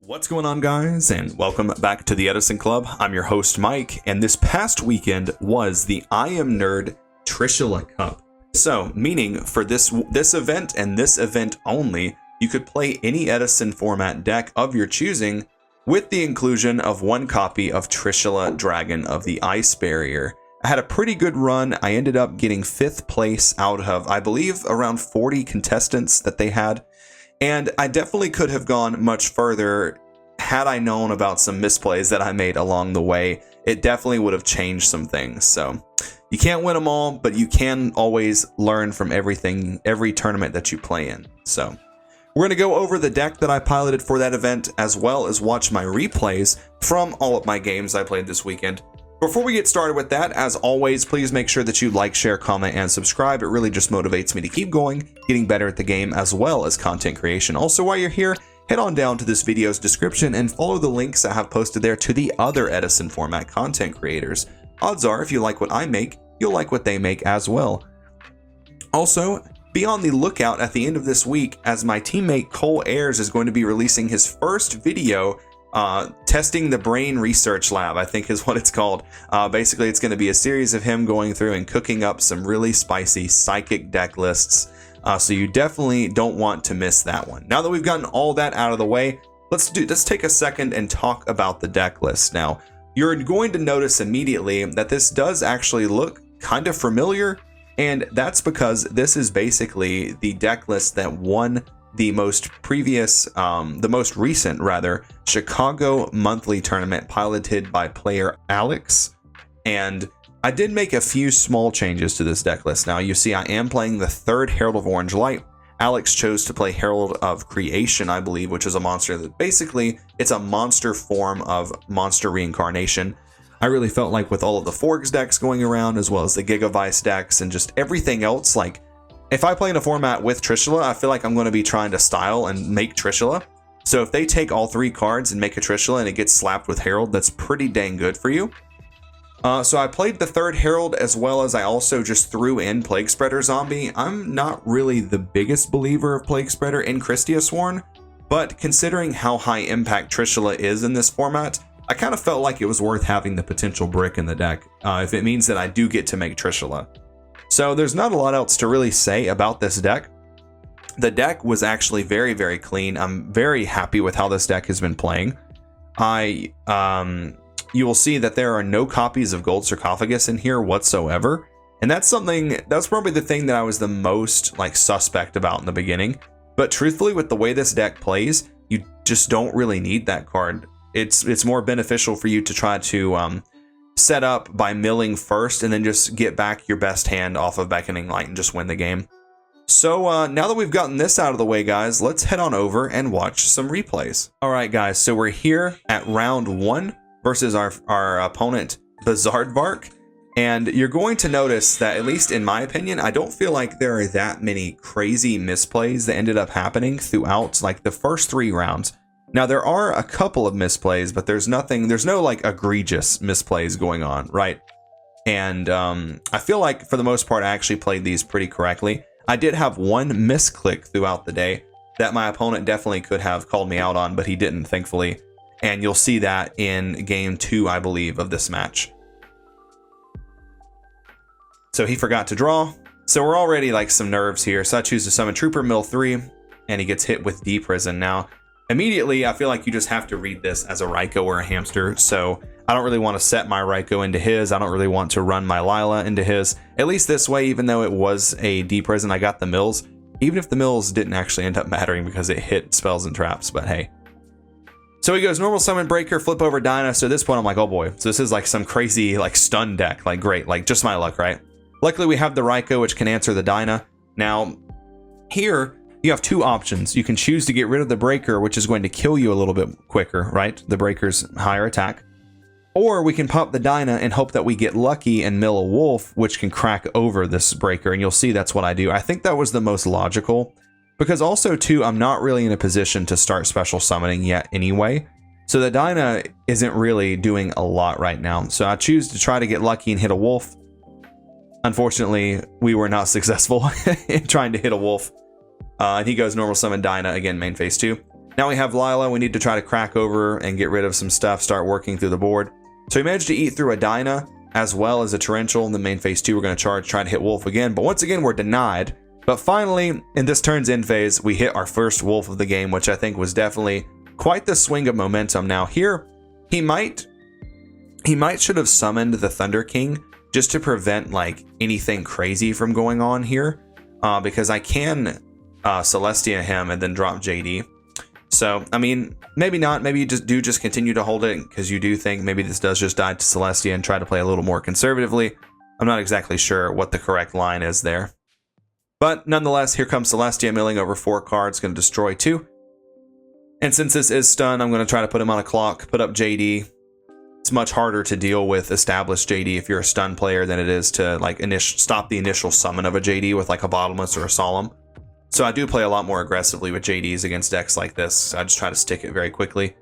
What's going on, guys, and welcome back to the Edison Club. I'm your host, Mike, and this past weekend was the I Am Nerd Trishula Cup. So, meaning for this event and this event only, you could play any Edison format deck of your choosing with the inclusion of one copy of Trishula Dragon of the Ice Barrier. I had a pretty good run. I ended up getting 5th place out of, I believe, around 40 contestants that they had. And I definitely could have gone much further had I known about some misplays that I made along the way. It definitely would have changed some things. So you can't win them all, but you can always learn from everything, every tournament that you play in. So we're going to go over the deck that I piloted for that event, as well as watch my replays from all of my games I played this weekend. Before we get started with that, as always, please make sure that you like, share, comment, and subscribe. It really just motivates me to keep going, getting better at the game, as well as content creation. Also, while you're here, head on down to this video's description and follow the links I have posted there to the other Edison format content creators. Odds are, if you like what I make, you'll like what they make as well. Also, be on the lookout at the end of this week, as my teammate Cole Ayers is going to be releasing his first video testing the brain research lab, I think is what it's called. Basically, it's going to be a series of him going through and cooking up some really spicy psychic deck lists. So you definitely don't want to miss that one. Now that we've gotten all that out of the way, let's take a second and talk about the deck list. Now, you're going to notice immediately that this does actually look kind of familiar, and that's because this is basically the deck list that won the most recent Chicago monthly tournament piloted by player Alex. And I did make a few small changes to this deck list. Now you see I am playing the 3rd Herald of Orange Light. Alex chose to play Herald of Creation, I believe, which is a monster that basically it's a monster form of monster reincarnation. I really felt like with all of the Forks decks going around, as well as the Gigavice decks and just everything else, like if I play in a format with Trishula, I feel like I'm going to be trying to style and make Trishula. So if they take all 3 cards and make a Trishula and it gets slapped with Herald, that's pretty dang good for you. So I played the 3rd Herald, as well as I also just threw in Plague Spreader Zombie. I'm not really the biggest believer of Plague Spreader in Kristya, but considering how high impact Trishula is in this format, I kind of felt like it was worth having the potential brick in the deck if it means that I do get to make Trishula. So there's not a lot else to really say about this deck. The deck was actually very, very clean. I'm very happy with how this deck has been playing. You will see that there are no copies of Gold Sarcophagus in here whatsoever. And that's probably the thing that I was the most suspect about in the beginning. But truthfully, with the way this deck plays, you just don't really need that card. It's more beneficial for you to try to set up by milling first and then just get back your best hand off of Beckoning Light and just win the game. So now that we've gotten this out of the way, guys, let's head on over and watch some replays. All right, guys, so we're here at round 1 versus our opponent, Bizardvark. And you're going to notice that, at least in my opinion, I don't feel like there are that many crazy misplays that ended up happening throughout the first 3 rounds. Now, there are a couple of misplays, but there's no egregious misplays going on, right? And I feel like for the most part, I actually played these pretty correctly. I did have one misclick throughout the day that my opponent definitely could have called me out on, but he didn't, thankfully. And you'll see that in game 2, I believe, of this match. So he forgot to draw. So we're already some nerves here. So I choose to summon Trooper Mill 3, and he gets hit with D-Prison. Now, immediately, I feel like you just have to read this as a Raikou or a Hamster, so I don't really want to set my Raikou into his. I don't really want to run my Lila into his. At least this way, even though it was a D-Prison, I got the Mills. Even if the Mills didn't actually end up mattering because it hit spells and traps, but hey. So he goes normal summon Breaker, flip over Dyna. So at this point, I'm like, oh boy. So this is some crazy stun deck. Great, just my luck, right? Luckily, we have the Raikou, which can answer the Dyna. Now, here, you have 2 options. You can choose to get rid of the Breaker, which is going to kill you a little bit quicker, right? The Breaker's higher attack. Or we can pop the Dyna and hope that we get lucky and mill a Wolf, which can crack over this Breaker. And you'll see that's what I do. I think that was the most logical. Because also, too, I'm not really in a position to start special summoning yet anyway. So the Dyna isn't really doing a lot right now. So I choose to try to get lucky and hit a Wolf. Unfortunately, we were not successful in trying to hit a Wolf. And he goes normal summon Dyna, again, main phase 2. Now we have Lila. We need to try to crack over and get rid of some stuff, start working through the board. So we managed to eat through a Dinah as well as a Torrential. In the main phase 2, we're going to charge, try to hit Wolf again. But once again, we're denied. But finally, in this turn's end phase, we hit our first Wolf of the game, which I think was definitely quite the swing of momentum. Now here, he might should have summoned the Thunder King just to prevent like anything crazy from going on here. Because I can Celestia him and then drop JD. So, I mean, maybe not. Maybe you just continue to hold it because you do think maybe this does just die to Celestia and try to play a little more conservatively. I'm not exactly sure what the correct line is there. But nonetheless, here comes Celestia milling over 4 cards, going to destroy 2. And since this is stun, I'm going to try to put him on a clock, put up JD. It's much harder to deal with established JD if you're a stun player than it is to like stop the initial summon of a JD with like a Bottomless or a Solemn. So I do play a lot more aggressively with JDs against decks like this. So I just try to stick it very quickly.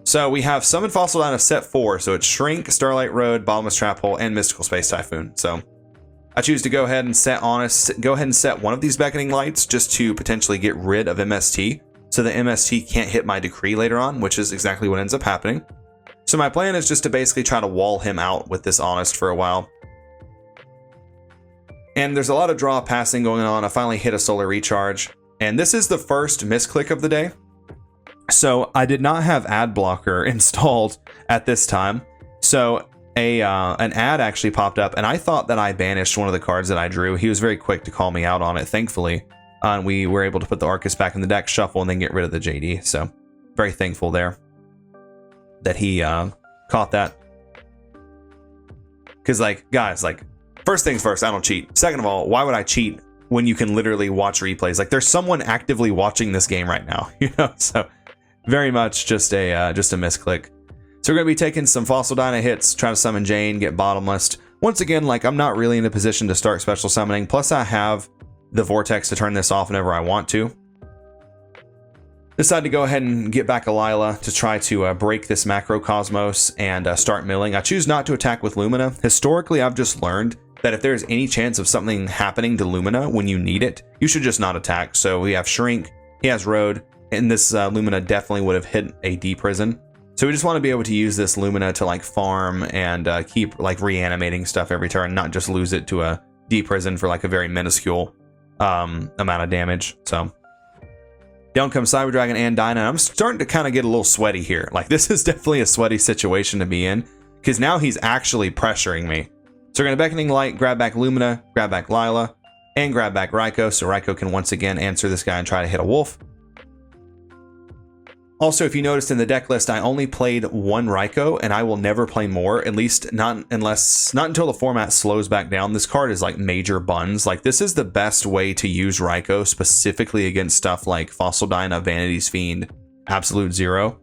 So we have Summon Fossil Dyna set 4. So it's Shrink, Starlight Road, Bottomless Trap Hole, and Mystical Space Typhoon. So I choose to go ahead and set one of these Beckoning Lights just to potentially get rid of MST. So the MST can't hit my Decree later on, which is exactly what ends up happening. So my plan is just to basically try to wall him out with this Honest for a while. And there's a lot of draw passing going on. I finally hit a Solar Recharge. And this is the first misclick of the day. So I did not have ad blocker installed at this time. So an ad actually popped up and I thought that I banished one of the cards that I drew. He was very quick to call me out on it, thankfully. And we were able to put the Arcus back in the deck, shuffle, and then get rid of the JD. So very thankful there that he caught that. Because like, guys, like, first things first, I don't cheat. Second of all, why would I cheat when you can literally watch replays? Like, there's someone actively watching this game right now, you know? So very much just a misclick. So we're going to be taking some Fossil Dyna hits, trying to summon Jane, get Bottomless. Once again, like, I'm not really in a position to start special summoning. Plus, I have the Vortex to turn this off whenever I want to. Decided to go ahead and get back a Lila to try to break this Macrocosmos and start milling. I choose not to attack with Lumina. Historically, I've just learned that if there's any chance of something happening to Lumina when you need it, you should just not attack. So we have Shrink, he has Road, and this Lumina definitely would have hit a D Prison. So we just want to be able to use this Lumina to like farm and keep like reanimating stuff every turn, not just lose it to a D Prison for like a very minuscule amount of damage. So down comes Cyber Dragon and Dyna. I'm starting to kind of get a little sweaty here. Like, this is definitely a sweaty situation to be in because now he's actually pressuring me. So we're going to Beckoning Light, grab back Lumina, grab back Lila, and grab back Raikou. So Raikou can once again answer this guy and try to hit a Wolf. Also, if you noticed in the deck list, I only played one Raikou, and I will never play more, at least not until the format slows back down. This card is like major buns. Like, this is the best way to use Raikou, specifically against stuff like Fossil Dyna, Vanity's Fiend, Absolute Zero.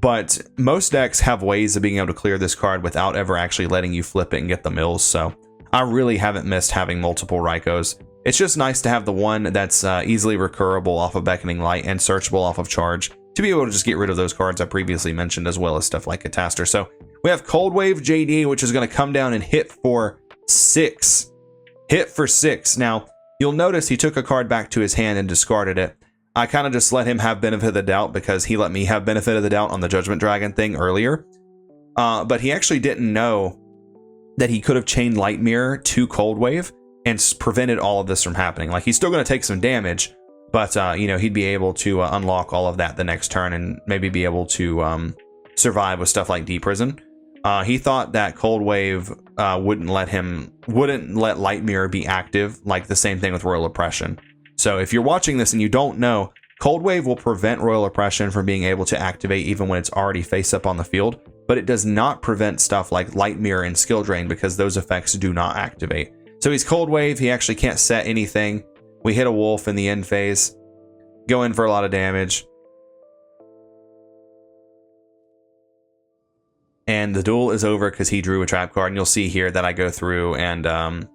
But most decks have ways of being able to clear this card without ever actually letting you flip it and get the mills, so I really haven't missed having multiple Raikous. It's just nice to have the one that's easily recurable off of Beckoning Light and searchable off of Charge, to be able to just get rid of those cards I previously mentioned, as well as stuff like Catastor. So we have Cold Wave JD, which is going to come down and hit for 6. Hit for 6. Now, you'll notice he took a card back to his hand and discarded it. I kind of just let him have benefit of the doubt because he let me have benefit of the doubt on the Judgment Dragon thing earlier. But he actually didn't know that he could have chained Light Mirror to Cold Wave and prevented all of this from happening. Like, he's still going to take some damage, but, you know, he'd be able to unlock all of that the next turn and maybe be able to survive with stuff like D-Prison. He thought that Cold Wave wouldn't let Light Mirror be active, like the same thing with Royal Oppression. So if you're watching this and you don't know, Cold Wave will prevent Royal Oppression from being able to activate even when it's already face up on the field, but it does not prevent stuff like Light Mirror and Skill Drain because those effects do not activate. So he's Cold Wave, he actually can't set anything. We hit a Wolf in the end phase, go in for a lot of damage. And the duel is over because he drew a trap card, and you'll see here that I go through and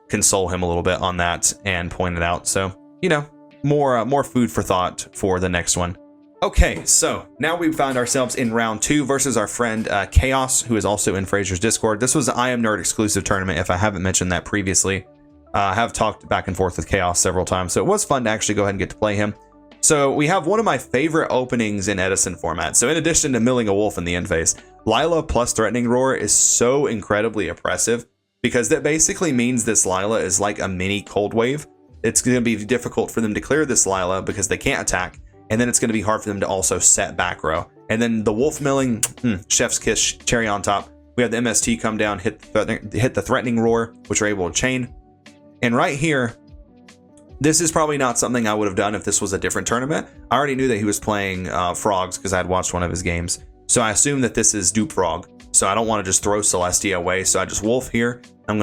console him a little bit on that and point it out. So, you know, more food for thought for the next one. Okay, so now we've found ourselves in round 2 versus our friend Chaos, who is also in Fraser's Discord. This was an I Am Nerd exclusive tournament, if I haven't mentioned that previously. I have talked back and forth with Chaos several times, so it was fun to actually go ahead and get to play him. So we have one of my favorite openings in Edison format. So in addition to milling a wolf in the end phase, Lila plus Threatening Roar is so incredibly oppressive because that basically means this Lila is like a mini cold wave. It's going to be difficult for them to clear this Lila because they can't attack. And then it's going to be hard for them to also set back row. And then the wolf milling, chef's kiss, cherry on top. We have the MST come down, hit the Threatening Roar, which are able to chain. And right here, this is probably not something I would have done if this was a different tournament. I already knew that he was playing frogs because I had watched one of his games. So I assume that this is dupe frog. So I don't want to just throw Celestia away. So I just wolf here. I'm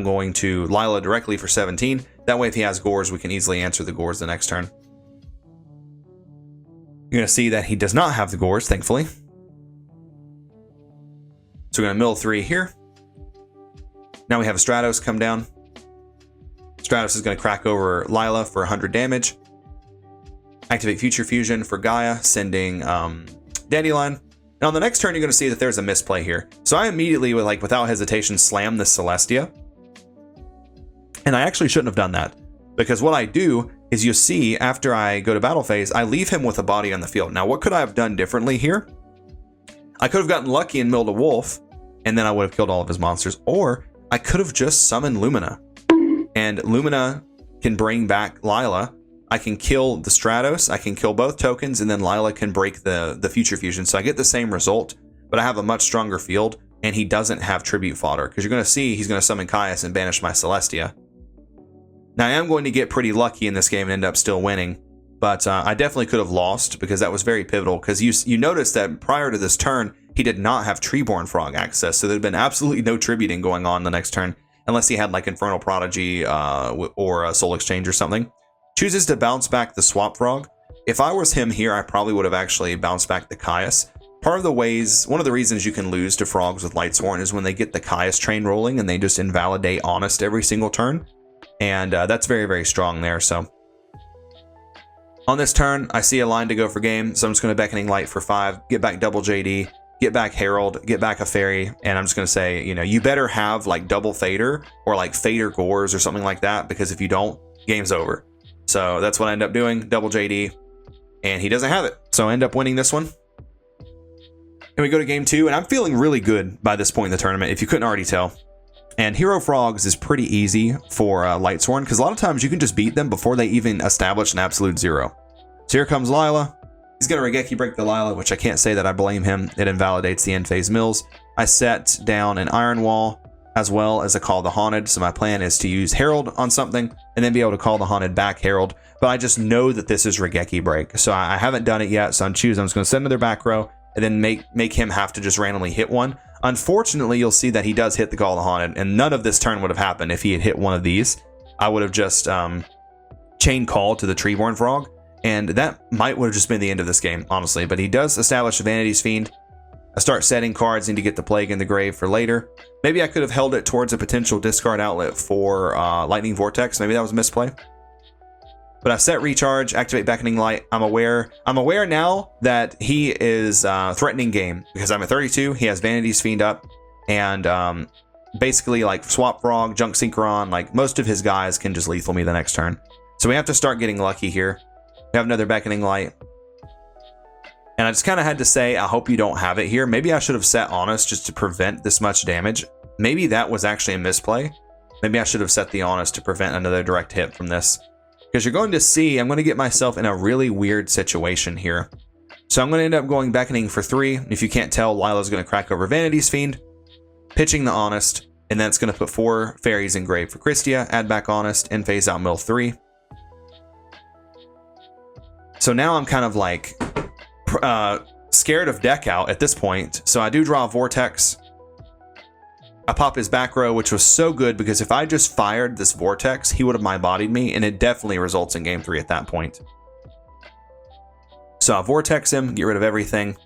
going to Lila directly for 17. That way, if he has Gores, we can easily answer the Gores the next turn. You're going to see that he does not have the Gores, thankfully. So we're going to mill 3 here. Now we have a Stratos come down. Stratos is going to crack over Lila for 100 damage. Activate Future Fusion for Gaia, sending Dandelion. And on the next turn, you're going to see that there's a misplay here. So I immediately, without hesitation, slam this Celestia. And I actually shouldn't have done that. Because what I do is you see, after I go to battle phase, I leave him with a body on the field. Now, what could I have done differently here? I could have gotten lucky and milled a wolf, and then I would have killed all of his monsters. Or I could have just summoned Lumina. And Lumina can bring back Lila. I can kill the Stratos, I can kill both tokens, and then Lila can break the Future Fusion. So I get the same result, but I have a much stronger field, and he doesn't have Tribute Fodder. Because you're going to see he's going to summon Caius and banish my Celestia. Now I am going to get pretty lucky in this game and end up still winning, but I definitely could have lost because that was very pivotal. Because you notice that prior to this turn, he did not have Treeborn Frog access, so there'd been absolutely no tributing going on the next turn, unless he had like Infernal Prodigy or a Soul Exchange or something. Chooses to bounce back the Swap Frog. If I was him here, I probably would have actually bounced back the Caius. One of the reasons you can lose to frogs with Lightsworn is when they get the Caius train rolling and they just invalidate Honest every single turn. And that's very, very strong there. So on this turn, I see a line to go for game. So I'm just going to Beckoning Light for 5, get back double JD, get back Herald, get back a Fairy. And I'm just going to say, you better have like double Fader or like Fader Gores or something like that. Because if you don't, game's over. So that's what I end up doing, double JD. And he doesn't have it. So I end up winning this one. And we go to game 2. And I'm feeling really good by this point in the tournament, if you couldn't already tell. And Hero Frogs is pretty easy for Lightsworn, because a lot of times you can just beat them before they even establish an absolute 0. So here comes Lila. He's going to Regeki break the Lila, which I can't say that I blame him. It invalidates the end phase mills. I set down an Iron Wall as well as a Call the Haunted. So my plan is to use Herald on something and then be able to call the Haunted back Herald. But I just know that this is Regeki break. So I haven't done it yet. So I'm just going to send another back row and then make him have to just randomly hit one. Unfortunately, you'll see that he does hit the Call of the Haunted, and none of this turn would have happened if he had hit one of these. I would have just chain call to the Treeborn Frog, and that would have just been the end of this game, honestly. But he does establish a Vanity's Fiend. I start setting cards, need to get the Plague in the grave for later. Maybe I could have held it towards a potential discard outlet for Lightning Vortex. Maybe that was a misplay. But I set Recharge, activate Beckoning Light. I'm aware now that he is threatening game because I'm at 32. He has Vanity's Fiend up, and basically like Swap Frog, Junk Synchron, like most of his guys can just lethal me the next turn. So we have to start getting lucky here. We have another Beckoning Light, and I just kind of had to say, I hope you don't have it here. Maybe I should have set Honest just to prevent this much damage. Maybe that was actually a misplay. Maybe I should have set the Honest to prevent another direct hit from this. Because you're going to see, I'm going to get myself in a really weird situation here. So I'm going to end up going Beckoning for 3. If you can't tell, Lila's going to crack over Vanity's Fiend, pitching the Honest, and then it's going to put 4 Fairies in grave for Kristya, add back Honest, and phase out mill 3. So now I'm kind of like scared of deck out at this point. So I do draw a Vortex. I pop his back row, which was so good because if I just fired this Vortex, he would have mind-bodied me, and it definitely results in game 3 at that point. So I Vortex him, get rid of everything.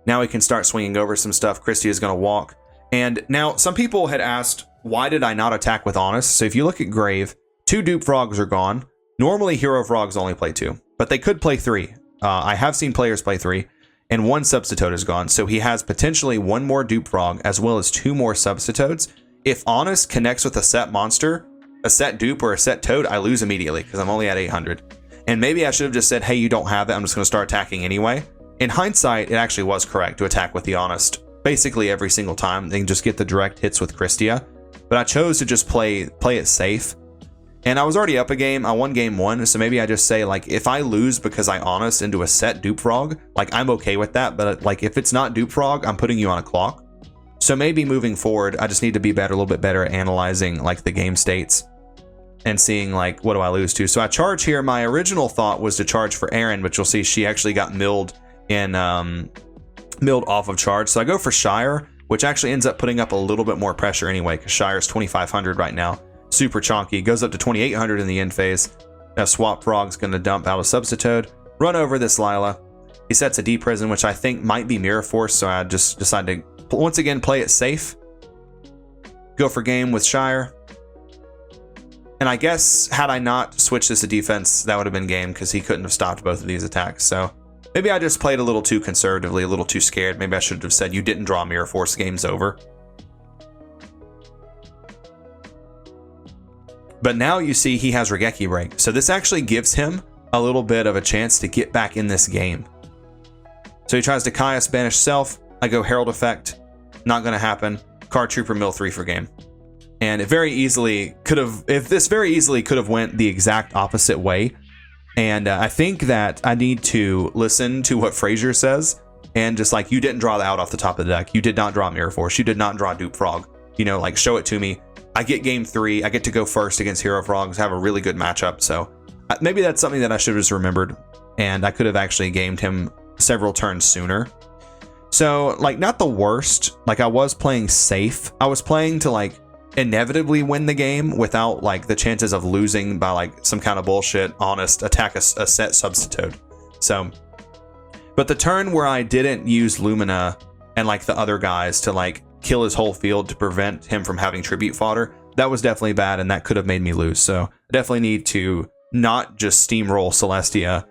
Now we can start swinging over some stuff. Kristya is going to walk. And now some people had asked, why did I not attack with Honest? So if you look at grave, 2 dupe frogs are gone. Normally hero frogs only play 2, but they could play 3. I have seen players play 3. And 1 Substitoad is gone, so he has potentially 1 more dupe frog as well as 2 more Substitoads. If Honest connects with a set monster, a set dupe or a set toad, I lose immediately because I'm only at 800. And maybe I should have just said, hey, you don't have it, I'm just going to start attacking anyway. In hindsight, it actually was correct to attack with the Honest basically every single time. They can just get the direct hits with Kristya. But I chose to just play it safe. And I was already up a game. I won game 1, so maybe I just say, like, if I lose because I Honest into a set Dupe Frog, like, I'm okay with that. But, like, if it's not Dupe Frog, I'm putting you on a clock. So maybe moving forward, I just need to be better, a little bit better at analyzing, like, the game states and seeing, like, what do I lose to. So I charge here. My original thought was to charge for Aaron, but you'll see she actually got milled off of charge. So I go for Shire, which actually ends up putting up a little bit more pressure anyway, because Shire's 2,500 right now. Super chonky. Goes up to 2,800 in the end phase. Now Swap Frog's going to dump out a Substitute. Run over this Lila. He sets a D-Prison, which I think might be Mirror Force, so I just decided to, once again, play it safe. Go for game with Shire. And I guess, had I not switched this to defense, that would have been game, because he couldn't have stopped both of these attacks. So maybe I just played a little too conservatively, a little too scared. Maybe I should have said, you didn't draw Mirror Force, game's over. But now you see he has Regeki Break. So this actually gives him a little bit of a chance to get back in this game. So he tries to Kaya Spanish Self. I go Herald Effect. Not going to happen. Card Trooper Mill 3 for game. And it very easily could have, if this very easily could have went the exact opposite way. And I think that I need to listen to what Frazier says. And just like, you didn't draw the out off the top of the deck. You did not draw Mirror Force. You did not draw Dupe Frog. You know, like, show it to me. I get game 3. I get to go first against Hero Frogs, have a really good matchup. So maybe that's something that I should have just remembered. And I could have actually gamed him several turns sooner. So, like, not the worst. Like, I was playing safe. I was playing to, like, inevitably win the game without, like, the chances of losing by, like, some kind of bullshit, Honest, attack a set Substitute. So, but the turn where I didn't use Lumina and, like, the other guys to, like, kill his whole field to prevent him from having tribute fodder, that was definitely bad, and that could have made me lose. So I definitely need to not just steamroll Celestia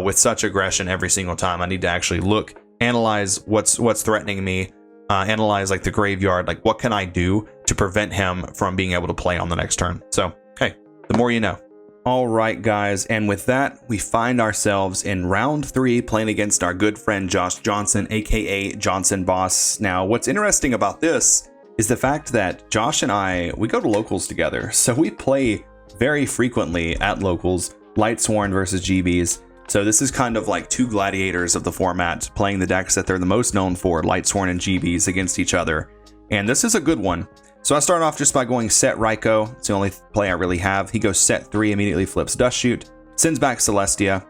with such aggression every single time. I need to actually look, analyze what's threatening me, analyze, like, the graveyard, like, what can I do to prevent him from being able to play on the next turn. So hey, the more you know. All right, guys, and with that, we find ourselves in round 3 playing against our good friend Josh Johnson, aka Johnson Boss. Now, what's interesting about this is the fact that Josh and I, we go to locals together, so we play very frequently at locals, Lightsworn versus GBs. So this is kind of like two gladiators of the format playing the decks that they're the most known for, Lightsworn and GBs, against each other. And this is a good one. So I start off just by going set Raikou. It's the only play I really have. He goes set 3, immediately flips Dust Shoot, sends back Celestia.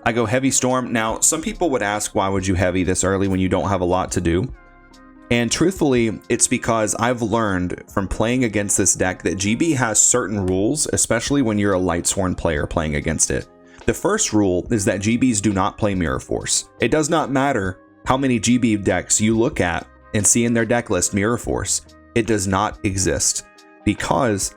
I go Heavy Storm. Now, some people would ask, why would you heavy this early when you don't have a lot to do? And truthfully, it's because I've learned from playing against this deck that GB has certain rules, especially when you're a Lightsworn player playing against it. The first rule is that GBs do not play Mirror Force. It does not matter how many GB decks you look at and see in their deck list Mirror Force. It does not exist, because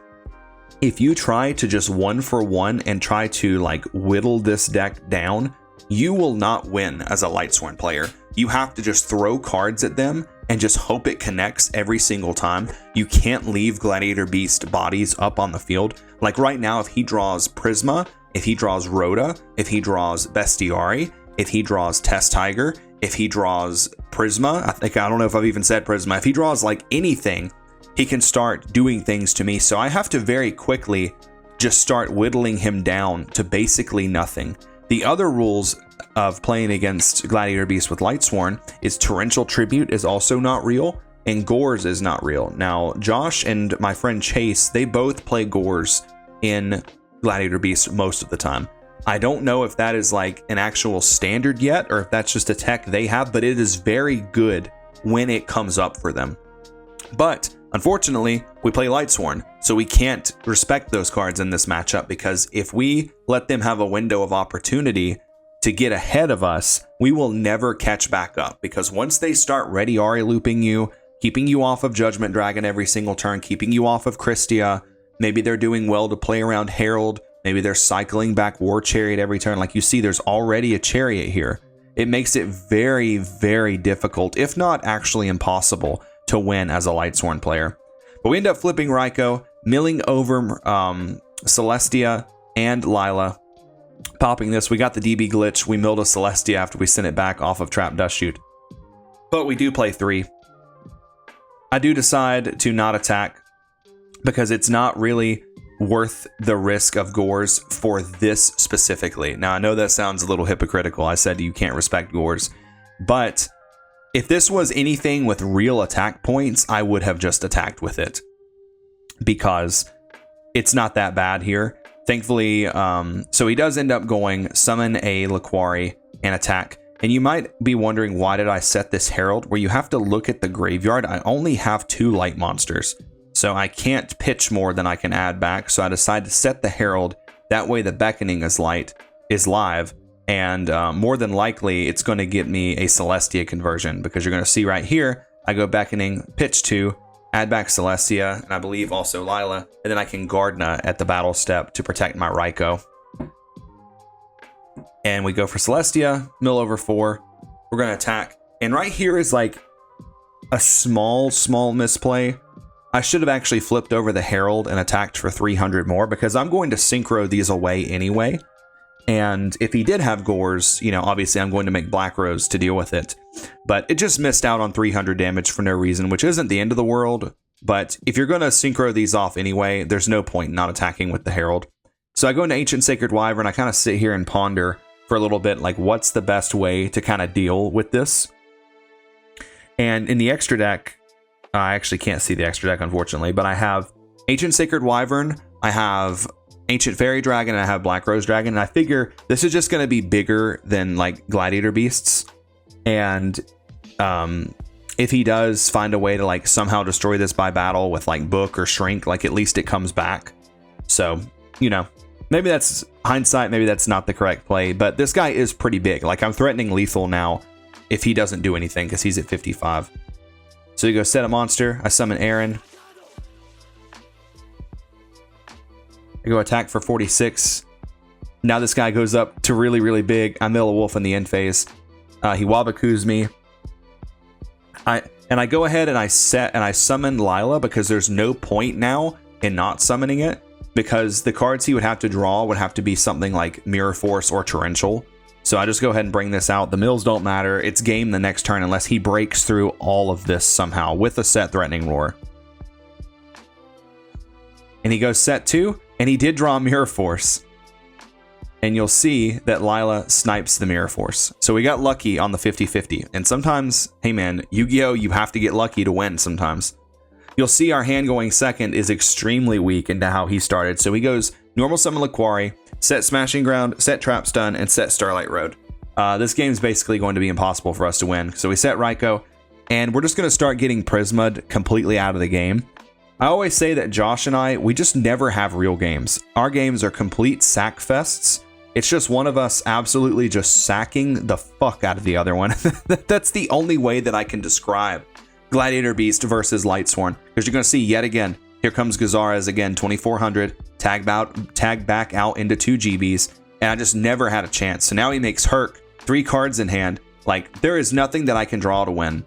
if you try to just 1-for-1 and try to, like, whittle this deck down, you will not win as a Lightsworn player. You have to just throw cards at them and just hope it connects every single time. You can't leave Gladiator Beast bodies up on the field. Like right now, if he draws Prisma, if he draws Rhoda, if he draws Bestiari, if he draws Test Tiger, if he draws Prisma, I don't know if I've even said Prisma, if he draws like anything, he can start doing things to me. So I have to very quickly just start whittling him down to basically nothing. The other rules of playing against Gladiator Beast with Lightsworn is Torrential Tribute is also not real, and Gores is not real. Now, Josh and my friend Chase, they both play Gores in Gladiator Beast most of the time. I don't know if that is like an actual standard yet, or if that's just a tech they have, but it is very good when it comes up for them. But unfortunately, we play Lightsworn, so we can't respect those cards in this matchup, because if we let them have a window of opportunity to get ahead of us, we will never catch back up, because once they start Ready Ari looping you, keeping you off of Judgment Dragon every single turn, keeping you off of Kristya, maybe they're doing well to play around Herald, maybe they're cycling back War Chariot every turn. Like you see, there's already a Chariot here. It makes it very, very difficult, if not actually impossible, to win as a Lightsworn player. But we end up flipping Raikou, milling over Celestia and Lila. Popping this, we got the DB glitch. We milled a Celestia after we sent it back off of Trap Dust Shoot. But we do play 3. I do decide to not attack because it's not really worth the risk of Gores for this specifically. Now, I know that sounds a little hypocritical. I said you can't respect Gores. But if this was anything with real attack points, I would have just attacked with it. Because it's not that bad here. Thankfully, so he does end up going summon a Laquari and attack. And you might be wondering, why did I set this Herald? Where you have to look at the graveyard. I only have 2 light monsters. So I can't pitch more than I can add back. So I decided to set the Herald. That way the Beckoning is live. And more than likely, it's going to get me a Celestia conversion. Because you're going to see right here, I go Beckoning, pitch 2. Add back Celestia, and I believe also Lila, and then I can Gardna at the battle step to protect my Raikou. And we go for Celestia, mill over 4. We're going to attack. And right here is like a small misplay. I should have actually flipped over the Herald and attacked for 300 more because I'm going to synchro these away anyway. And if he did have Gores, you know, obviously I'm going to make Black Rose to deal with it. But it just missed out on 300 damage for no reason, which isn't the end of the world. But if you're going to synchro these off anyway, there's no point in not attacking with the Herald. So I go into Ancient Sacred Wyvern. I kind of sit here and ponder for a little bit, like what's the best way to kind of deal with this. And in the extra deck, I actually can't see the extra deck, unfortunately, but I have Ancient Sacred Wyvern. I have Ancient Fairy Dragon, and I have Black Rose Dragon, and I figure this is just going to be bigger than like Gladiator Beasts. And if he does find a way to like somehow destroy this by battle with like Book or Shrink, like at least it comes back. So, you know, maybe that's hindsight, maybe that's not the correct play, but this guy is pretty big. Like I'm threatening lethal now if he doesn't do anything because he's at 55. So you go set a monster, I summon Aaron. I go attack for 46. Now this guy goes up to really, really big. I mill a wolf in the end phase. He Wabakoos me. I go ahead and I summon Lila because there's no point now in not summoning it because the cards he would have to draw would have to be something like Mirror Force or Torrential. So I just go ahead and bring this out. The mills don't matter. It's game the next turn unless he breaks through all of this somehow with a set Threatening Roar. And he goes set 2, and he did draw Mirror Force. And you'll see that Lila snipes the Mirror Force. So we got lucky on the 50-50. And sometimes, hey man, Yu-Gi-Oh! You have to get lucky to win sometimes. You'll see our hand going second is extremely weak into how he started. So he goes normal summon Laquari, set Smashing Ground, set Trap Stun, and set Starlight Road. This game's basically going to be impossible for us to win. So we set Raikou, and we're just going to start getting Prisma'd completely out of the game. I always say that Josh and I, we just never have real games. Our games are complete sack fests. It's just one of us absolutely just sacking the fuck out of the other one. That's the only way that I can describe Gladiator Beast versus Lightsworn. Because you're going to see yet again, here comes Gazara's again, 2400, tag back out into 2 GBs, and I just never had a chance. So now he makes Herc, 3 cards in hand. Like, there is nothing that I can draw to win.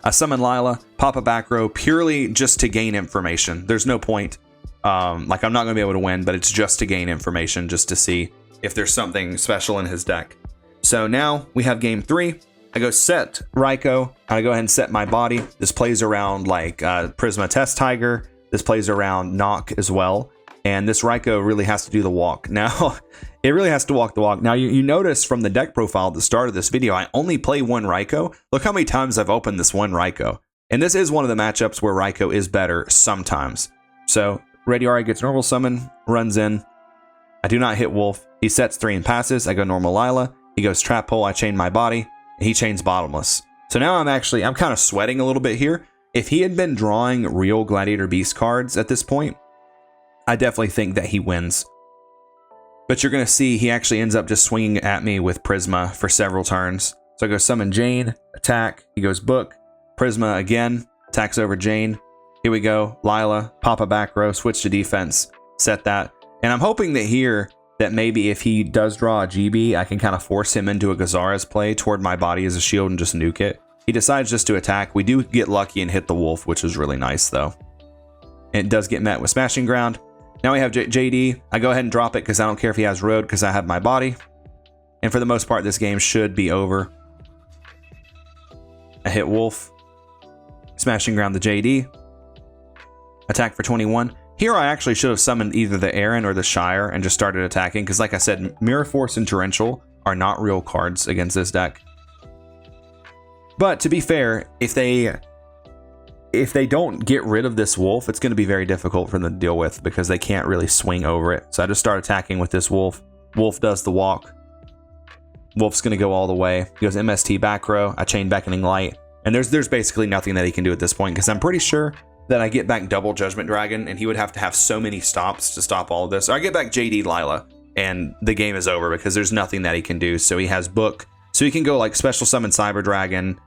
I summon Lila, pop a back row purely just to gain information. There's no point. Like, I'm not going to be able to win, but it's just to gain information, just to see if there's something special in his deck. So now we have game 3. I go set Raikou. I go ahead and set my body. This plays around like Prisma Test Tiger. This plays around Knock as well. And this Raikou really has to do the walk. Now, it really has to walk the walk. Now, you notice from the deck profile at the start of this video, I only play one Raikou. Look how many times I've opened this one Raikou. And this is one of the matchups where Raikou is better sometimes. So, Radiari gets normal summon, runs in. I do not hit Wolf. He sets 3 and passes. I go normal Lila. He goes Trap Hole. I chain my body. And he chains Bottomless. So now I'm kind of sweating a little bit here. If he had been drawing real Gladiator Beast cards at this point, I definitely think that he wins. But you're going to see he actually ends up just swinging at me with Prisma for several turns. So I go summon Jane, attack. He goes Book, Prisma again, attacks over Jane. Here we go, Lila, pop a back row, switch to defense, set that. And I'm hoping that here, that maybe if he does draw a GB, I can kind of force him into a Gazara's play toward my body as a shield and just nuke it. He decides just to attack. We do get lucky and hit the wolf, which is really nice though. It does get met with Smashing Ground. Now we have JD. I go ahead and drop it because I don't care if he has road because I have my body. And for the most part, this game should be over. I hit Wolf. Smashing ground the JD. Attack for 21. Here I actually should have summoned either the Aaron or the Shire and just started attacking. Because like I said, Mirror Force and Torrential are not real cards against this deck. But to be fair, if they don't get rid of this Wolf, it's going to be very difficult for them to deal with because they can't really swing over it. So I just start attacking with this Wolf. Wolf does the walk. Wolf's going to go all the way. He goes MST back row. I chain Beckoning Light. And there's basically nothing that he can do at this point because I'm pretty sure that I get back double Judgment Dragon and he would have to have so many stops to stop all of this. Or I get back JD Lila and the game is over because there's nothing that he can do. So he has Book. So he can go like Special Summon Cyber Dragon,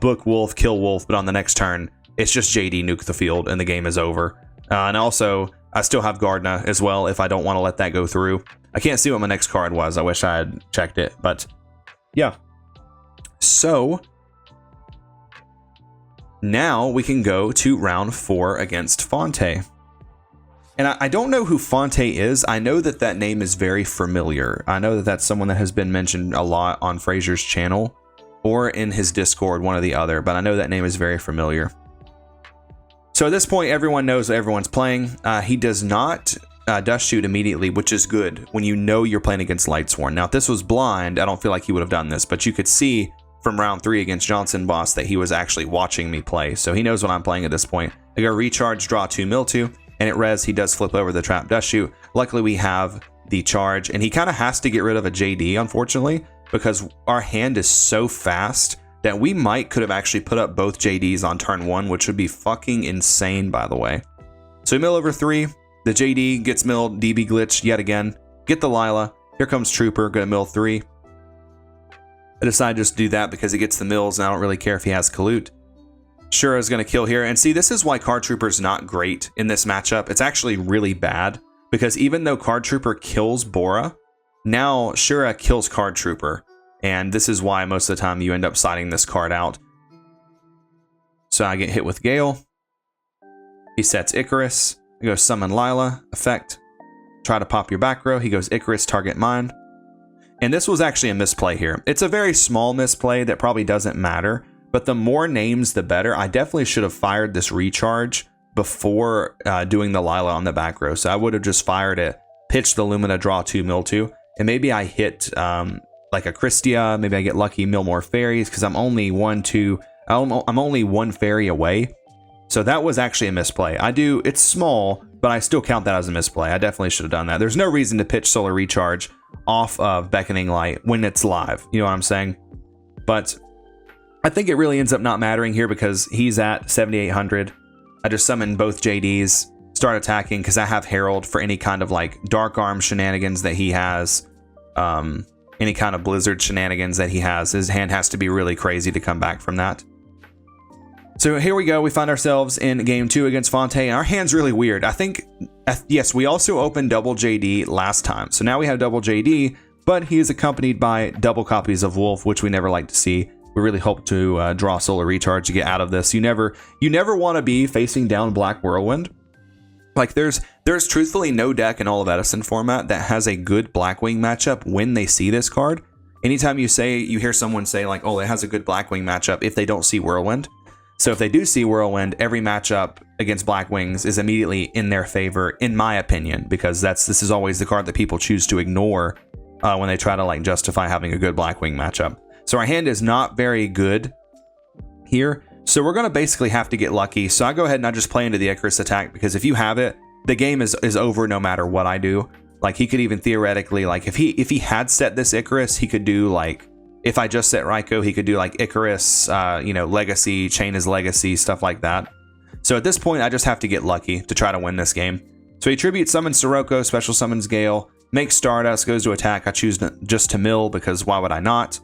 Book Wolf, kill Wolf, but on the next turn, it's just JD nuke the field and the game is over. And also, I still have Gardna as well if I don't want to let that go through. I can't see what my next card was. I wish I had checked it, but yeah. So now we can go to round 4 against Fonte. And I don't know who Fonte is. I know that that name is very familiar. I know that that's someone that has been mentioned a lot on Fraser's channel or in his Discord, one or the other, but I know that name is very familiar. So at this point, everyone knows that everyone's playing. He does not dust shoot immediately, which is good when you know you're playing against Lightsworn. Now, if this was blind, I don't feel like he would have done this, but you could see from round 3 against Johnson Boss that he was actually watching me play. So he knows what I'm playing at this point. I go recharge, draw 2 Mildew, and at res, he does flip over the trap dust shoot. Luckily, we have the charge, and he kind of has to get rid of a JD, unfortunately, because our hand is so fast that we could have actually put up both JDs on turn 1, which would be fucking insane, by the way. So we mill over 3. The JD gets milled, DB glitch yet again. Get the Lila. Here comes Trooper, gonna mill 3. I decide just to do that because he gets the mills, and I don't really care if he has Kalut. Shura's gonna kill here. And see, this is why Card Trooper's not great in this matchup. It's actually really bad because even though Card Trooper kills Bora, now Shura kills Card Trooper. And this is why most of the time you end up siding this card out. So I get hit with Gale. He sets Icarus. I go summon Lila. Effect. Try to pop your back row. He goes Icarus, target mine. And this was actually a misplay here. It's a very small misplay that probably doesn't matter. But the more names, the better. I definitely should have fired this recharge before doing the Lila on the back row. So I would have just fired it, pitched the Lumina, draw 2 Mildew. And maybe I hit... like a Kristya, maybe I get lucky, mill more fairies because I'm only one fairy away. So that was actually a misplay. It's small, but I still count that as a misplay. I definitely should have done that. There's no reason to pitch Solar Recharge off of Beckoning Light when it's live. You know what I'm saying? But I think it really ends up not mattering here because he's at 7,800. I just summon both JDs, start attacking because I have Herald for any kind of like Dark Arm shenanigans that he has. Any kind of Blizzard shenanigans that he has. His hand has to be really crazy to come back from that. So here we go. We find ourselves in game 2 against Fonte. And our hand's really weird. I think, yes, we also opened double JD last time. So now we have double JD, but he is accompanied by double copies of Wolf, which we never like to see. We really hope to draw Solar Recharge to get out of this. You never want to be facing down Black Whirlwind. Like there's truthfully no deck in all of Edison format that has a good Blackwing matchup when they see this card. Anytime you hear someone say like, oh, it has a good Blackwing matchup if they don't see Whirlwind. So if they do see Whirlwind, every matchup against Blackwings is immediately in their favor, in my opinion, because this is always the card that people choose to ignore when they try to like justify having a good Blackwing matchup. So our hand is not very good here. So we're going to basically have to get lucky. So I go ahead and I just play into the Icarus attack because if you have it, the game is over no matter what I do. Like he could even theoretically, like if he had set this Icarus, he could do like, if I just set Raikou, he could do like Icarus, Legacy, chain his Legacy, stuff like that. So at this point, I just have to get lucky to try to win this game. So he tribute summons Sirocco, special summons Gale, makes Stardust, goes to attack. I choose just to mill because why would I not?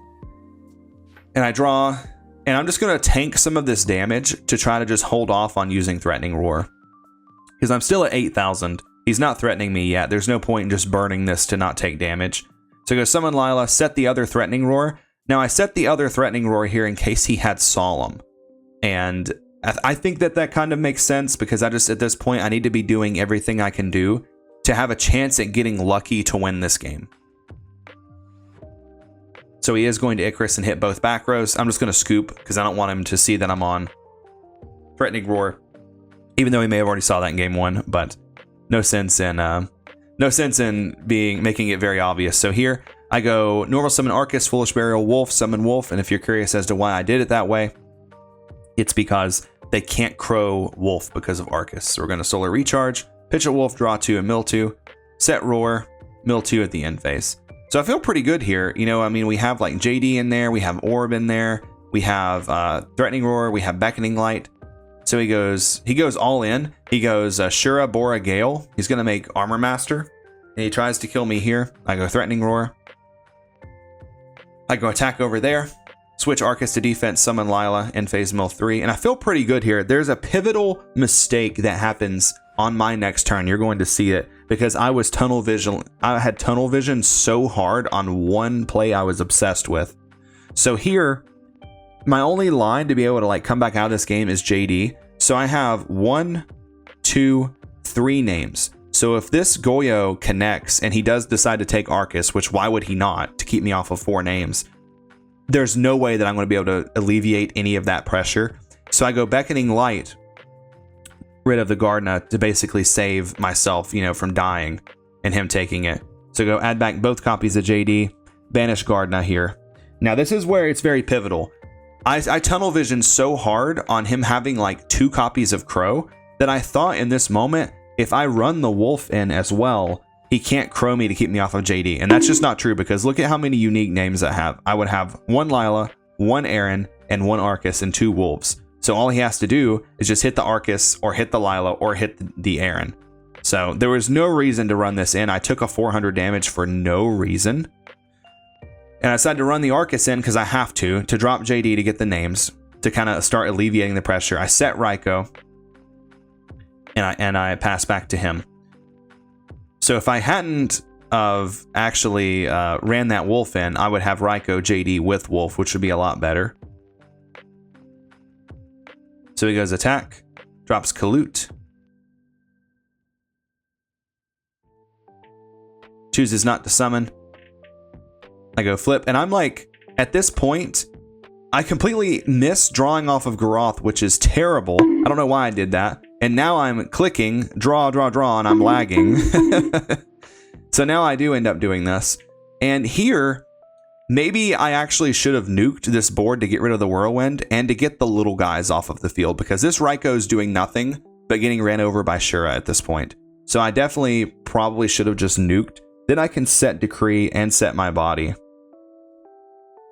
And I draw... And I'm just going to tank some of this damage to try to just hold off on using Threatening Roar. Because I'm still at 8,000. He's not threatening me yet. There's no point in just burning this to not take damage. So I go summon Lila, set the other Threatening Roar. Now I set the other Threatening Roar here in case he had Solemn. And I think that kind of makes sense because at this point, I need to be doing everything I can do to have a chance at getting lucky to win this game. So he is going to Icarus and hit both back rows. I'm just going to scoop because I don't want him to see that I'm on Threatening Roar, even though he may have already saw that in game 1, but no sense in making it very obvious. So here I go normal summon Arcus, Foolish Burial, Wolf, summon Wolf, and if you're curious as to why I did it that way, it's because they can't crow Wolf because of Arcus. So we're going to Solar Recharge, pitch a Wolf, draw 2 and mill 2, set Roar, mill 2 at the end phase. So I feel pretty good here. You know, I mean, we have like JD in there, we have Orb in there, we have Threatening Roar, we have Beckoning Light. So he goes all in. He goes Shura, Bora, Gale. He's going to make Armor Master. And he tries to kill me here. I go Threatening Roar. I go attack over there. Switch Arcus to defense, summon Lila, end phase mill 3. And I feel pretty good here. There's a pivotal mistake that happens on my next turn. You're going to see it because I was tunnel vision. I had tunnel vision so hard on one play I was obsessed with. So here, my only line to be able to like come back out of this game is JD. So I have 1, 2, 3 names. So if this Goyo connects and he does decide to take Arcus, which why would he not, to keep me off of 4 names, there's no way that I'm going to be able to alleviate any of that pressure. So I go Beckoning Light, rid of the Gardna to basically save myself, you know, from dying and him taking it. So go add back both copies of JD, banish Gardna here. Now this is where it's very pivotal. I tunnel vision so hard on him having like 2 copies of Crow that I thought in this moment, if I run the Wolf in as well, he can't Crow me to keep me off of JD. And that's just not true because look at how many unique names I have. I would have 1 Lila, 1 Aaron, and 1 Arcus and 2 Wolves. So all he has to do is just hit the Arcus or hit the Lila or hit the Aaron. So there was no reason to run this in. I took a 400 damage for no reason. And I decided to run the Arcus in because I have to drop JD to get the names, to kind of start alleviating the pressure. I set Raikou, and I pass back to him. So if I hadn't of actually ran that Wolf in, I would have Raikou JD with Wolf, which would be a lot better. So he goes attack, drops Kalut, chooses not to summon. I go flip, and I'm like, at this point, I completely miss drawing off of Garoth, which is terrible. I don't know why I did that. And now I'm clicking, draw, and I'm lagging. So now I do end up doing this. And here, maybe I actually should have nuked this board to get rid of the Whirlwind and to get the little guys off of the field, because this Raikou is doing nothing but getting ran over by Shura at this point. So I definitely probably should have just nuked. Then I can set Decree and set my body.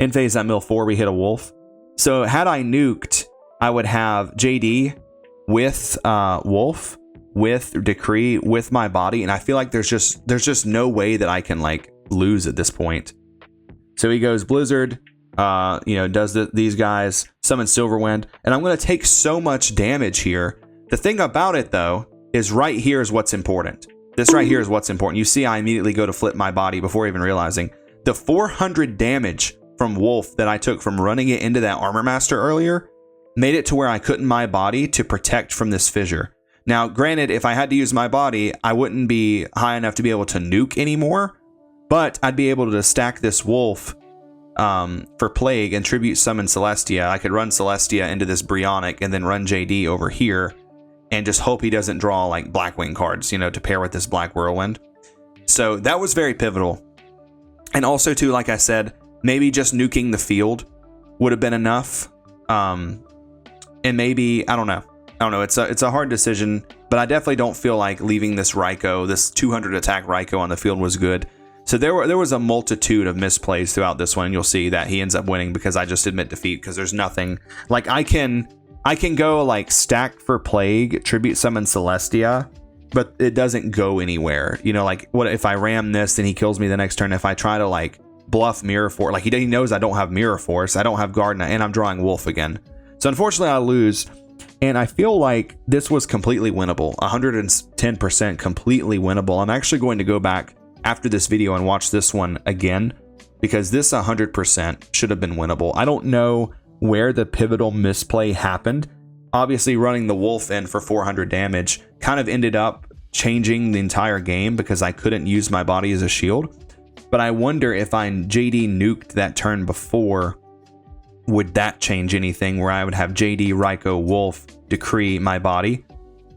In phase at mill 4, we hit a Wolf. So had I nuked, I would have JD with Wolf, with Decree, with my body, and I feel like there's just no way that I can like lose at this point. So he goes Blizzard, does these guys, summons Silverwind, and I'm going to take so much damage here. The thing about it though is right here is what's important. This right here is what's important. You see, I immediately go to flip my body before even realizing the 400 damage from Wolf that I took from running it into that Armor Master earlier made it to where I couldn't my body to protect from this fissure. Now, granted, if I had to use my body, I wouldn't be high enough to be able to nuke anymore, but I'd be able to stack this Wolf for Plague and Tribute Summon Celestia. I could run Celestia into this Brionic and then run JD over here and just hope he doesn't draw like Blackwing cards, to pair with this Black Whirlwind. So that was very pivotal. And also too, like I said, maybe just nuking the field would have been enough. And maybe, I don't know. It's a hard decision, but I definitely don't feel like leaving this Raikou, this 200 attack Raikou on the field was good. So there was a multitude of misplays throughout this one. And you'll see that he ends up winning because I just admit defeat, because there's nothing like I can go like stack for Plague, Tribute Summon Celestia, but it doesn't go anywhere. Like what if I ram this, then he kills me the next turn. If I try to like bluff Mirror Force, like he knows I don't have Mirror Force, I don't have Gardna, and I'm drawing Wolf again. So unfortunately I lose, and I feel like this was completely winnable, 110% completely winnable. I'm actually going to go back after this video and watch this one again, because this 100% should have been winnable. I don't know where the pivotal misplay happened. Obviously running the Wolf in for 400 damage kind of ended up changing the entire game because I couldn't use my body as a shield. But I wonder if I JD nuked that turn before, would that change anything where I would have JD, Raikou, Wolf, Decree my body?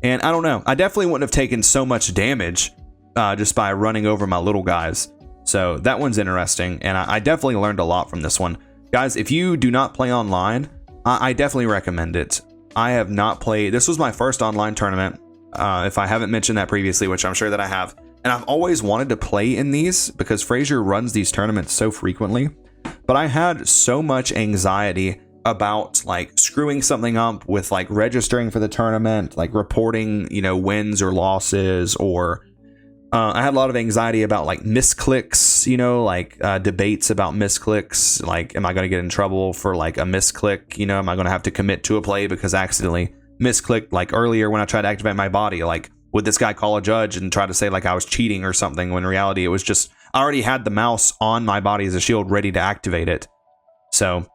And I don't know. I definitely wouldn't have taken so much damage just by running over my little guys. So that one's interesting, and I definitely learned a lot from this one. Guys, if you do not play online, I definitely recommend it. I have not played. This was my first online tournament, if I haven't mentioned that previously, which I'm sure that I have. And I've always wanted to play in these because Frazier runs these tournaments so frequently. But I had so much anxiety about like screwing something up with like registering for the tournament, like reporting, wins or losses, or I had a lot of anxiety about like misclicks, like debates about misclicks. Like, am I going to get in trouble for like a misclick? Am I going to have to commit to a play because I accidentally misclicked like earlier when I tried to activate my body? Like, would this guy call a judge and try to say like I was cheating or something, when in reality it was just I already had the mouse on my body as a shield ready to activate it. So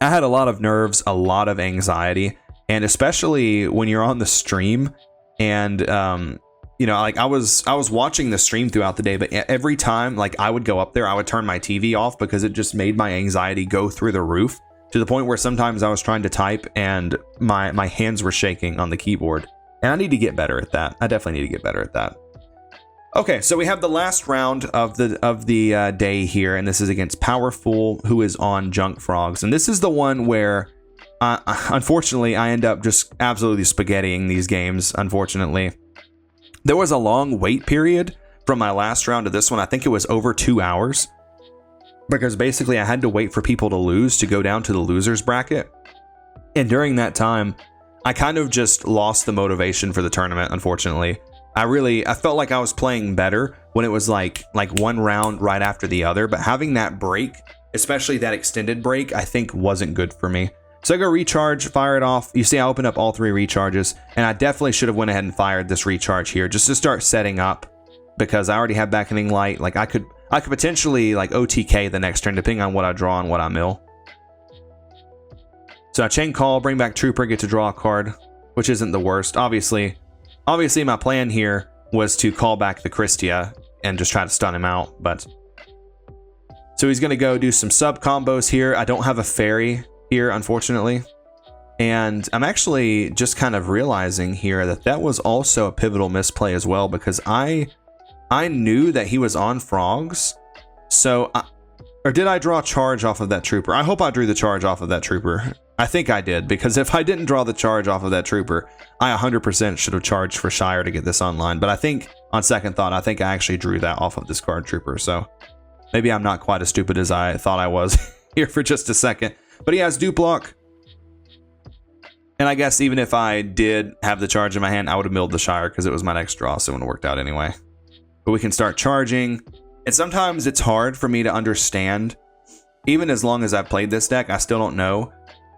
I had a lot of nerves, a lot of anxiety, and especially when you're on the stream and like I was watching the stream throughout the day, but every time like I would go up there, I would turn my TV off because it just made my anxiety go through the roof, to the point where sometimes I was trying to type and my hands were shaking on the keyboard. And I need to get better at that. I definitely need to get better at that. Okay, so we have the last round of the day here, and this is against Powerful, who is on Junk Frogs. And this is the one where, unfortunately, I end up just absolutely spaghettiing these games, unfortunately. There was a long wait period from my last round to this one. I think it was over 2 hours, because basically I had to wait for people to lose to go down to the losers bracket. And during that time, I kind of just lost the motivation for the tournament, unfortunately. I felt like I was playing better when it was like one round right after the other, but having that break, especially that extended break, I think wasn't good for me. So I go recharge, fire it off. You see, I opened up all 3 recharges, and I definitely should have went ahead and fired this recharge here just to start setting up, because I already have Beckoning Light. Like I could potentially like OTK the next turn depending on what I draw and what I mill. So I chain call, bring back Trooper, get to draw a card, which isn't the worst. Obviously my plan here was to call back the Kristya and just try to stun him out, but so he's gonna go do some sub combos here. I don't have a fairy here, unfortunately, and I'm actually just kind of realizing here that was also a pivotal misplay as well, because I knew that he was on frogs. So or did I draw charge off of that Trooper? I hope I drew the charge off of that Trooper. I think I did, because if I didn't draw the charge off of that Trooper, I 100% should have charged for Shire to get this online. But I think, on second thought, I think I actually drew that off of this card Trooper. So maybe I'm not quite as stupid as I thought I was here for just a second. But he has Duplock. And I guess even if I did have the charge in my hand, I would have milled the Shire because it was my next draw, so it wouldn't have worked out anyway. But we can start charging. And sometimes it's hard for me to understand. Even as long as I've played this deck, I still don't know.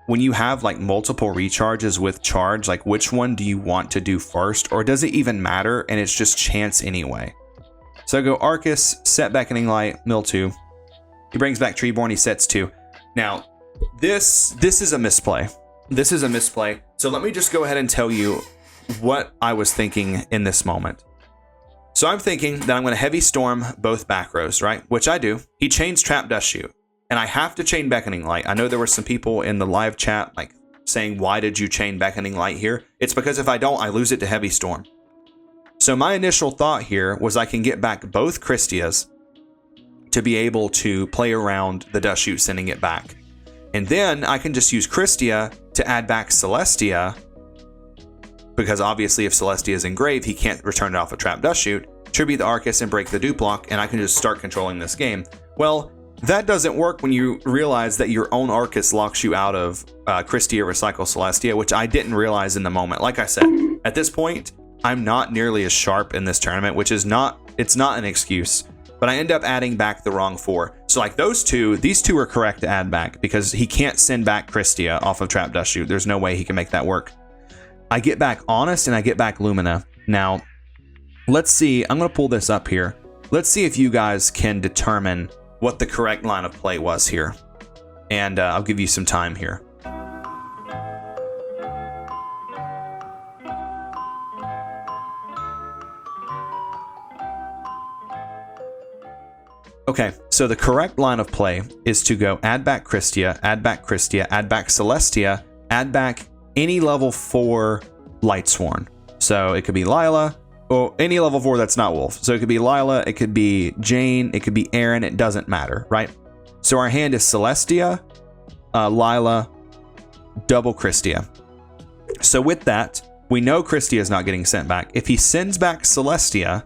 When you have like multiple recharges with charge, like which one do you want to do first? Or does it even matter and it's just chance anyway? So I go Arcus, set Beckoning Light, mill 2. He brings back Treeborn, he sets 2. Now, this is a misplay. This is a misplay. So let me just go ahead and tell you what I was thinking in this moment. So I'm thinking that I'm going to Heavy Storm both back rows, right? Which I do. He chains Trap Dust Shoot. And I have to chain Beckoning Light. I know there were some people in the live chat like saying, why did you chain Beckoning Light here? It's because if I don't, I lose it to Heavy Storm. So my initial thought here was I can get back both Kristyas to be able to play around the Dust Shoot, sending it back. And then I can just use Kristya to add back Celestia, because obviously if Celestia is engraved, he can't return it off a Trap Dust Shoot, tribute the Arcus and break the Duplock, and I can just start controlling this game. Well, that doesn't work when you realize that your own Arcus locks you out of Kristya Recycle Celestia, which I didn't realize in the moment. Like I said, at this point, I'm not nearly as sharp in this tournament, which is not an excuse, but I end up adding back the wrong 4. So like these two are correct to add back, because he can't send back Kristya off of Trap Dust Shoot. There's no way he can make that work. I get back Honest and I get back Lumina. Now, let's see. I'm going to pull this up here. Let's see if you guys can determine what the correct line of play was here. And I'll give you some time here. Okay, so the correct line of play is to go add back Kristya, add back Celestia, add back any level 4 Lightsworn. So it could be Lila, or any level 4 that's not Wolf. So it could be Lila, it could be Jane, it could be Aaron, it doesn't matter, right? So our hand is Celestia, Lila, double Kristya. So with that, we know Kristya is not getting sent back. If he sends back Celestia,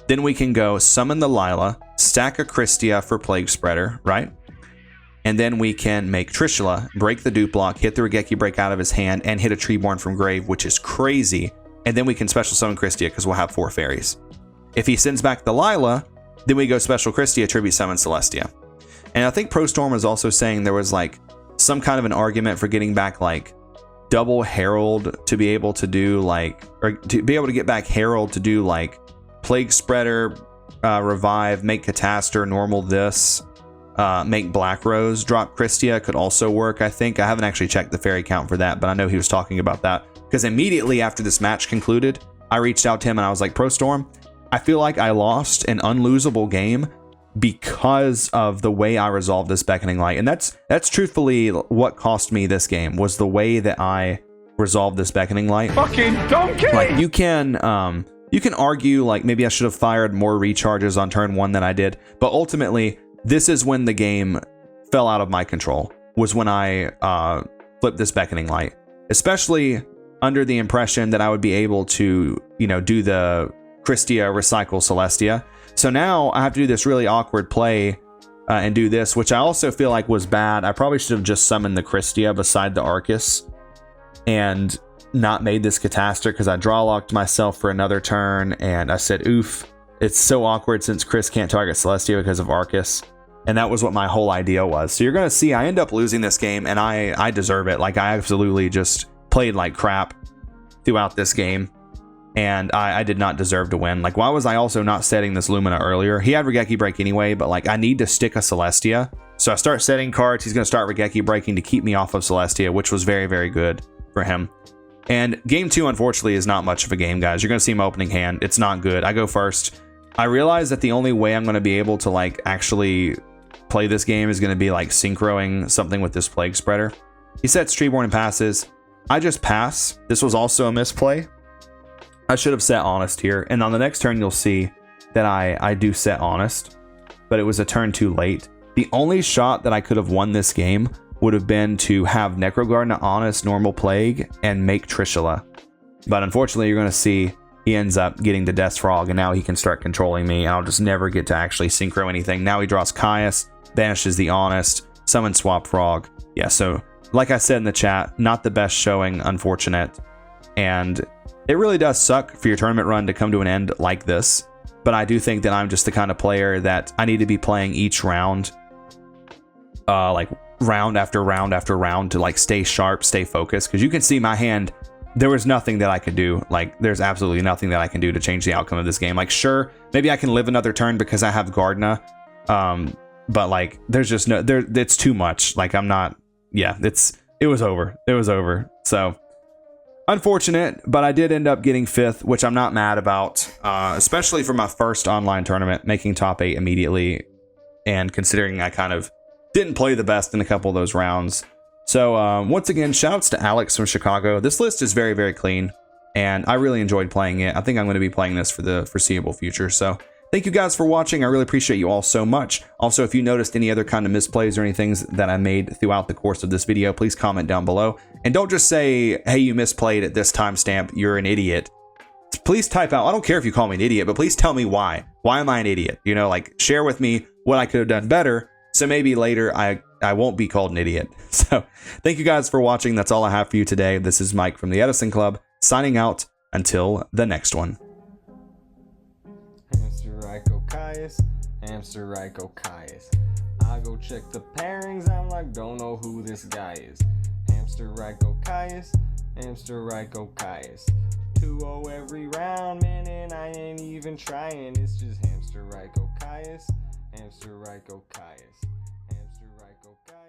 then we can go summon the Lila, stack a Kristya for Plague Spreader, right? And then we can make Trishula, break the dupe block, hit the Regeki break out of his hand, and hit a Treeborn from grave, which is crazy. And then we can special summon Kristya because we'll have 4 fairies. If he sends back the Lila, then we go special Kristya, tribute summon Celestia. And I think Pro Storm was also saying there was like some kind of an argument for getting back like double Herald to be able to do like, or to be able to get back Herald to do like Plague Spreader, revive, make Catastor, normal this, make Black Rose, drop Kristya could also work, I think. I haven't actually checked the fairy count for that, but I know he was talking about that. Because immediately after this match concluded, I reached out to him and I was like, Pro Storm, I feel like I lost an unlosable game because of the way I resolved this Beckoning Light. And that's truthfully what cost me this game, was the way that I resolved this Beckoning Light. Fucking donkey! Like you can argue like maybe I should have fired more recharges on turn 1 than I did, but ultimately this is when the game fell out of my control, was when I flipped this Beckoning Light, especially under the impression that I would be able to, do the Kristya recycle Celestia. So now I have to do this really awkward play and do this, which I also feel like was bad. I probably should have just summoned the Kristya beside the Arcus and not made this Catastor, because I draw locked myself for another turn and I said, oof, it's so awkward since Chris can't target Celestia because of Arcus. And that was what my whole idea was. So you're going to see I end up losing this game, and I deserve it. Like, I absolutely just played like crap throughout this game, and I did not deserve to win. Like, why was I also not setting this Lumina earlier? He had Regeki break anyway, but like I need to stick a Celestia. So I start setting cards. He's going to start Regeki breaking to keep me off of Celestia, which was very, very good for him. And game 2, unfortunately, is not much of a game, guys. You're going to see my opening hand. It's not good. I go first. I realize that the only way I'm going to be able to like actually play this game is going to be like synchroing something with this Plague Spreader. He sets Treeborn and passes. I just pass. This was also a misplay. I should have set Honest here. And on the next turn, you'll see that I do set Honest, but it was a turn too late. The only shot that I could have won this game would have been to have Necrogarden Honest, normal Plague, and make Trishula. But unfortunately, you're going to see he ends up getting the Death Frog, and now he can start controlling me, and I'll just never get to actually synchro anything. Now he draws Caius, banishes the Honest, summon Swap Frog. Yeah, so like I said in the chat, not the best showing, unfortunate. And it really does suck for your tournament run to come to an end like this. But I do think that I'm just the kind of player that I need to be playing each round, like round after round after round, to like stay sharp, stay focused. Because you can see my hand, there was nothing that I could do. Like, there's absolutely nothing that I can do to change the outcome of this game. Like, sure, maybe I can live another turn because I have Gardna. But like, there's just no, it's too much. Like, I'm not, yeah, it was over. It was over. So unfortunate, but I did end up getting 5th, which I'm not mad about, especially for my first online tournament, making top 8 immediately, and considering I kind of didn't play the best in a couple of those rounds. So once again, shoutouts to Alex from Chicago. This list is very, very clean, and I really enjoyed playing it. I think I'm going to be playing this for the foreseeable future. So thank you guys for watching. I really appreciate you all so much. Also, if you noticed any other kind of misplays or anything that I made throughout the course of this video, please comment down below. And don't just say, hey, you misplayed at this timestamp, you're an idiot. Please type out, I don't care if you call me an idiot, but please tell me why. Why am I an idiot? You know, like, share with me what I could have done better, so maybe later I won't be called an idiot. So thank you guys for watching. That's all I have for you today. This is Mike from the Edison Club, signing out until the next one. Hamster Ryko Caius. I go check the pairings, I'm like, don't know who this guy is. Hamster Ryko Caius, Hamster Ryko Caius. 2-0 every round, man, and I ain't even trying. It's just Hamster Ryko Caius, Hamster Ryko Caius, Hamster Ryko Caius.